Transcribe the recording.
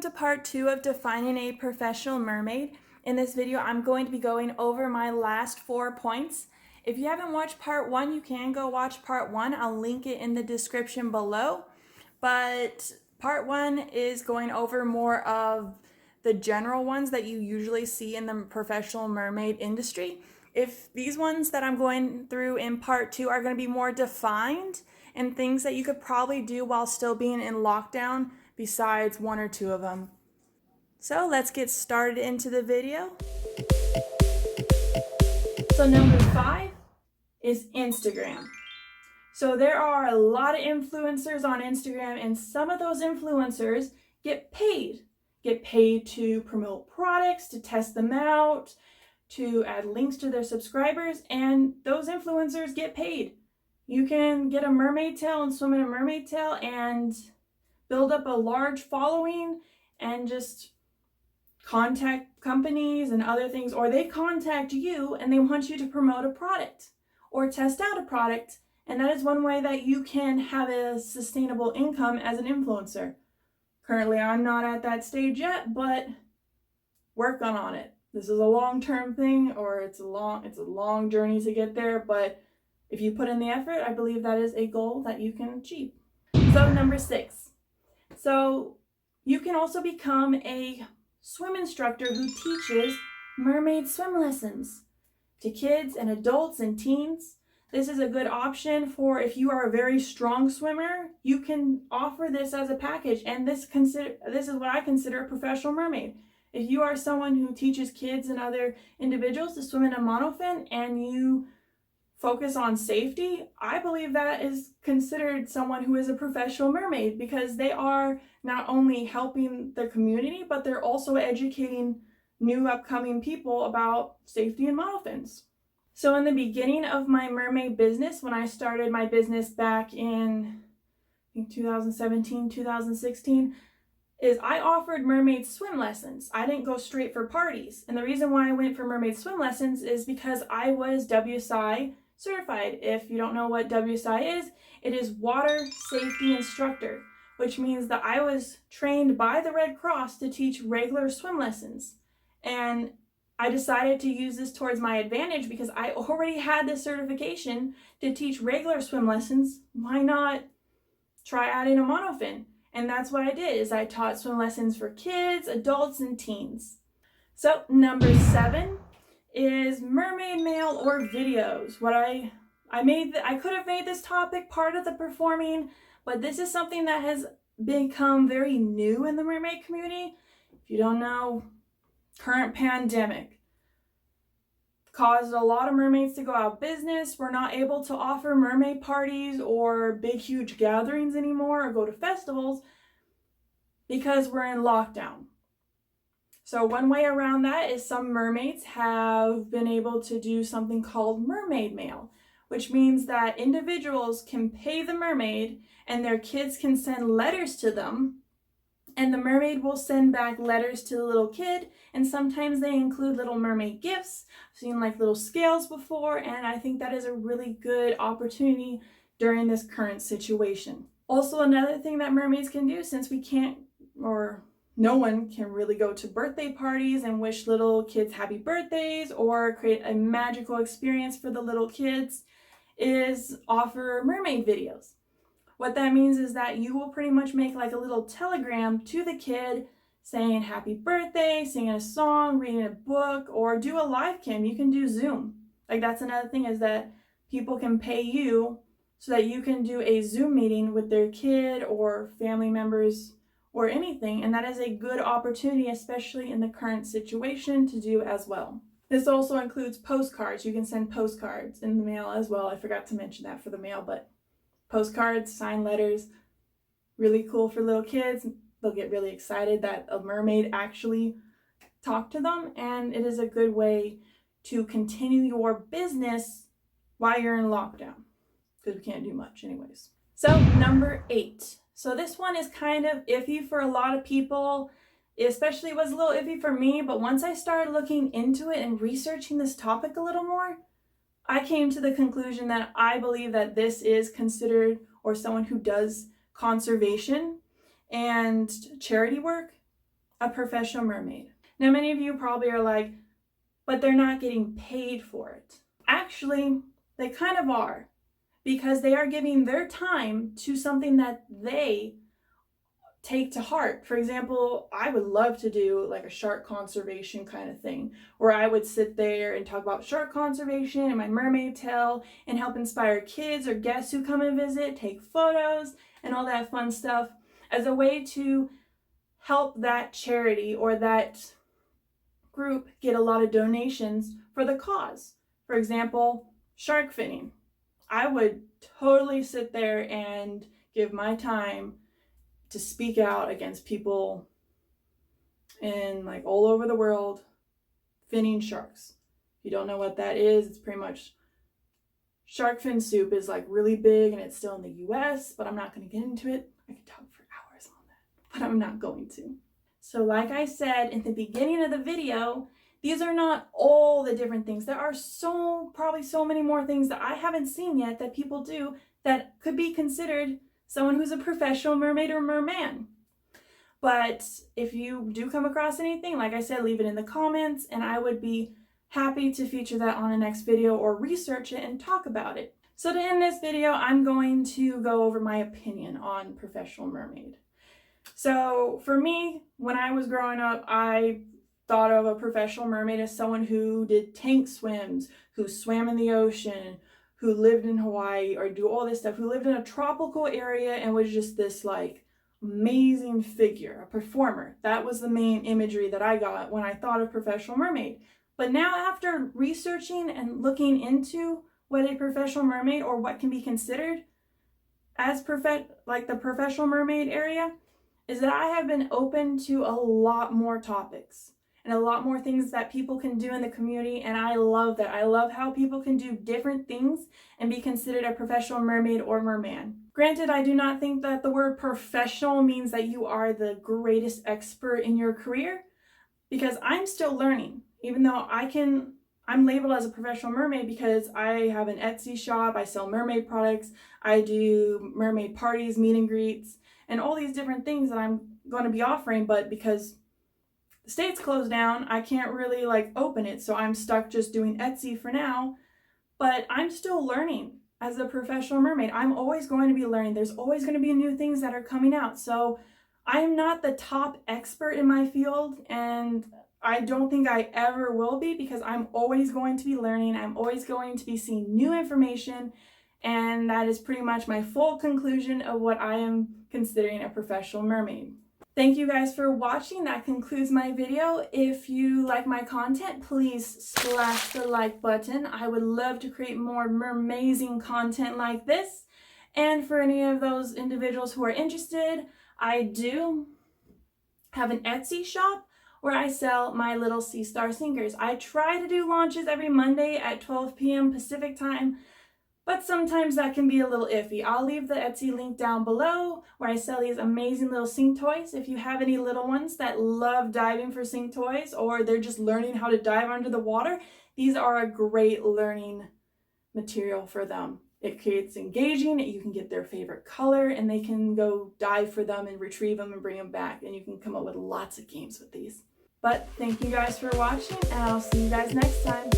welcome to part 2 of defining a professional mermaid. In this video, I'm going to be going over my last 4 points. If you haven't watched part 1, you can go watch part 1. I'll link it in the description below. But part 1 is going over more of the general ones that you usually see in the professional mermaid industry. If these ones that I'm going through in part 2 are going to be more defined and things that you could probably do while still being in lockdown, besides 1 or 2 of them. So let's get started into the video. So number 5 is Instagram. So there are a lot of influencers on Instagram, and some of those influencers get paid to promote products, to test them out, to add links to their subscribers, and those influencers get paid. You can get a mermaid tail and swim in a mermaid tail and build up a large following and just contact companies and other things, or they contact you and they want you to promote a product or test out a product, and that is one way that you can have a sustainable income as an influencer. Currently, I'm not at that stage yet, but working on it. This is a long-term thing, or it's a long journey to get there, but if you put in the effort, I believe that is a goal that you can achieve. So number 6. So you can also become a swim instructor who teaches mermaid swim lessons to kids and adults and teens. This is a good option for if you are a very strong swimmer. You can offer this as a package, and this is what I consider a professional mermaid. If you are someone who teaches kids and other individuals to swim in a monofin and you focus on safety, I believe that is considered someone who is a professional mermaid, because they are not only helping the community, but they're also educating new upcoming people about safety in monofins. So in the beginning of my mermaid business, when I started my business back in, I think 2017, 2016, is I offered mermaid swim lessons. I didn't go straight for parties. And the reason why I went for mermaid swim lessons is because I was WSI certified. If you don't know what WSI is, it is Water Safety Instructor, which means that I was trained by the Red Cross to teach regular swim lessons. And I decided to use this towards my advantage because I already had this certification to teach regular swim lessons. Why not try adding a monofin? And that's what I did, is I taught swim lessons for kids, adults, and teens. So number 7 is Mermaid Mail or videos. I could have made this topic part of the performing, but this is something that has become very new in the mermaid community. If you don't know, current pandemic caused a lot of mermaids to go out of business. We're not able to offer mermaid parties or big huge gatherings anymore or go to festivals because we're in lockdown. So one way around that is some mermaids have been able to do something called Mermaid Mail, which means that individuals can pay the mermaid and their kids can send letters to them, and the mermaid will send back letters to the little kid, and sometimes they include little mermaid gifts. I've seen like little scales before, and I think that is a really good opportunity during this current situation. Also, another thing that mermaids can do, since we can't, or no one can really go to birthday parties and wish little kids happy birthdays or create a magical experience for the little kids, is offer mermaid videos. What that means is that you will pretty much make like a little telegram to the kid saying happy birthday, singing a song, reading a book, or do a live cam. You can do Zoom. Like, that's another thing, is that people can pay you so that you can do a Zoom meeting with their kid or family members or anything, and that is a good opportunity, especially in the current situation, to do as well. This also includes postcards. You can send postcards in the mail as well. I forgot to mention that for the mail, but postcards, signed letters, really cool for little kids. They'll get really excited that a mermaid actually talked to them, and it is a good way to continue your business while you're in lockdown, because we can't do much anyways. So number 8. So this one is kind of iffy for a lot of people, especially was a little iffy for me, but once I started looking into it and researching this topic a little more, I came to the conclusion that I believe that this is considered, or someone who does conservation and charity work, a professional mermaid. Now, many of you probably are like, but they're not getting paid for it. Actually, they kind of are, because they are giving their time to something that they take to heart. For example, I would love to do like a shark conservation kind of thing, where I would sit there and talk about shark conservation and my mermaid tale and help inspire kids or guests who come and visit, take photos and all that fun stuff as a way to help that charity or that group get a lot of donations for the cause. For example, shark finning. I would totally sit there and give my time to speak out against people in like all over the world finning sharks. If you don't know what that is, it's pretty much shark fin soup is like really big and it's still in the US, but I'm not going to get into it. I could talk for hours on that, but I'm not going to. So like I said in the beginning of the video, these are not all the different things. There are probably so many more things that I haven't seen yet that people do that could be considered someone who's a professional mermaid or merman. But if you do come across anything, like I said, leave it in the comments and I would be happy to feature that on a next video or research it and talk about it. So to end this video, I'm going to go over my opinion on professional mermaid. So for me, when I was growing up, I thought of a professional mermaid as someone who did tank swims, who swam in the ocean, who lived in Hawaii or do all this stuff, who lived in a tropical area and was just this like amazing figure, a performer. That was the main imagery that I got when I thought of professional mermaid. But now after researching and looking into what a professional mermaid or what can be considered as the professional mermaid area, is that I have been open to a lot more topics and a lot more things that people can do in the community, and I love that. I love how people can do different things and be considered a professional mermaid or merman. Granted, I do not think that the word professional means that you are the greatest expert in your career, because I'm still learning. Even though I'm labeled as a professional mermaid because I have an Etsy shop, I sell mermaid products, I do mermaid parties, meet and greets, and all these different things that I'm going to be offering, but because the state's closed down, I can't really like open it, so I'm stuck just doing Etsy for now. But I'm still learning as a professional mermaid. I'm always going to be learning. There's always going to be new things that are coming out. So I am not the top expert in my field, and I don't think I ever will be, because I'm always going to be learning. I'm always going to be seeing new information, and that is pretty much my full conclusion of what I am considering a professional mermaid. Thank you guys for watching. That concludes my video. If you like my content, please splash the like button. I would love to create more mermazing content like this. And for any of those individuals who are interested, I do have an Etsy shop where I sell my little SEASTAR sinkers. I try to do launches every Monday at 12 p.m. Pacific time, but sometimes that can be a little iffy. I'll leave the Etsy link down below where I sell these amazing little sink toys. If you have any little ones that love diving for sink toys, or they're just learning how to dive under the water, these are a great learning material for them. It creates engaging, you can get their favorite color, and they can go dive for them and retrieve them and bring them back, and you can come up with lots of games with these. But thank you guys for watching, and I'll see you guys next time.